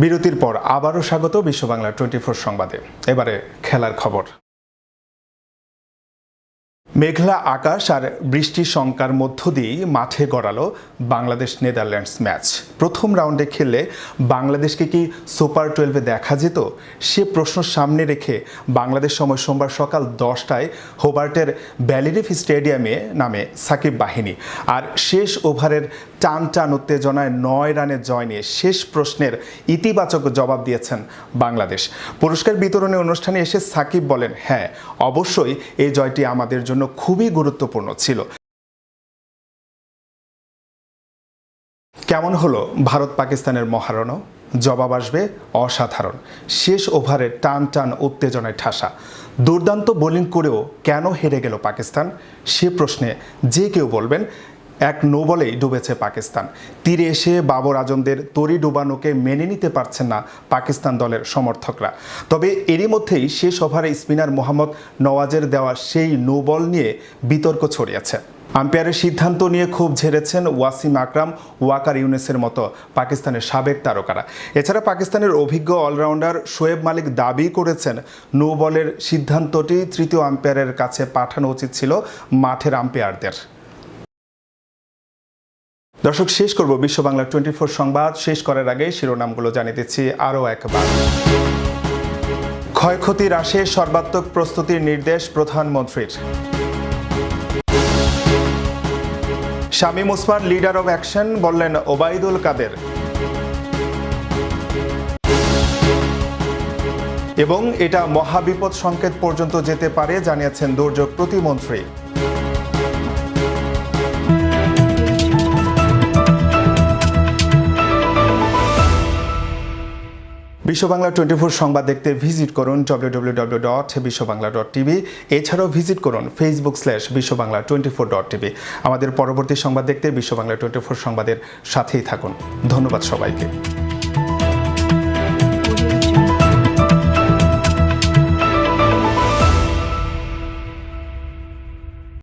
বিরতির পর আবারও স্বাগত বিশ্ব বাংলা 24 সংবাদে। এবারে খেলার খবর। মেঘলা আকাশ আর বৃষ্টি শঙ্কার মধ্য দিয়েই মাঠে গড়ালো বাংলাদেশ নেদারল্যান্ডস ম্যাচ। প্রথম রাউন্ডে খেললে বাংলাদেশকে কি সুপার 12-এ দেখা যেত, সে প্রশ্ন সামনে রেখে বাংলাদেশ সময় সোমবার সকাল 10টায় হোবার্টের ব্যালিরিফ স্টেডিয়ামে নামে সাকিব বাহিনী। আর শেষ ওভারের টান উত্তেজনায় 9 রানের জয় নিয়ে শেষ প্রশ্নের ইতিবাচক জবাব দিয়েছেন বাংলাদেশ। পুরস্কার বিতরণী অনুষ্ঠানে এসে সাকিব বলেন, হ্যাঁ অবশ্যই এই জয়টি আমাদের জন্য খুবই গুরুত্বপূর্ণ ছিল। কেমন হলো ভারত পাকিস্তানের মহারণও? জবাব আসবে অসাধারণ। শেষ ওভারে টান উত্তেজনায় ঠাসা। দুর্দান্ত বোলিং করেও কেন হেরে গেল পাকিস্তান, সে প্রশ্নে যে কেউ বলবেন এক নো বলেই ডুবেছে পাকিস্তান। তীরে এসে বাবর আজমদের তরি ডুবানোকে মেনে নিতে পারছেন না পাকিস্তান দলের সমর্থকরা। তবে এরই মধ্যেই শেষ ওভারে স্পিনার মোহাম্মদ নওয়াজের দেওয়া সেই নো বল নিয়ে বিতর্ক ছড়িয়েছে। আম্পায়ারের সিদ্ধান্ত নিয়ে খুব ঝেড়েছেন ওয়াসিম আকরাম, ওয়াকার ইউনুসের মতো পাকিস্তানের সাবেক তারকারা। এছাড়া পাকিস্তানের অভিজ্ঞ অলরাউন্ডার শোয়েব মালিক দাবি করেছেন নো বলের সিদ্ধান্তটি তৃতীয় আম্পায়ারের কাছে পাঠানো উচিত ছিল মাঠের আম্পায়ারদের। দর্শক, শেষ করব বিশ্ব বাংলা 24 সংবাদ। শেষ করার আগে শিরোনামগুলো জানিয়ে দিচ্ছি আরও একবার। ক্ষয়ক্ষতি হ্রাসে সর্বাত্মক প্রস্তুতির নির্দেশ প্রধানমন্ত্রীর। Shamim Osman leader of action, বললেন ওবায়দুল কাদের। এবং এটা মহাবিপদ সংকেত পর্যন্ত যেতে পারে জানিয়েছেন দুর্যোগ প্রতিমন্ত্রী। বিশ্ব বাংলা 24 সংবাদ দেখতে ভিজিট করুন www.বিশ্ববাংলা.tv। এছাড়াও ভিজিট করুন facebook/বিশ্ববাংলা24.tv। আমাদের পরবর্তী সংবাদ দেখতে বিশ্ব বাংলা 24 সংবাদের সাথেই থাকুন। ধন্যবাদ সবাইকে।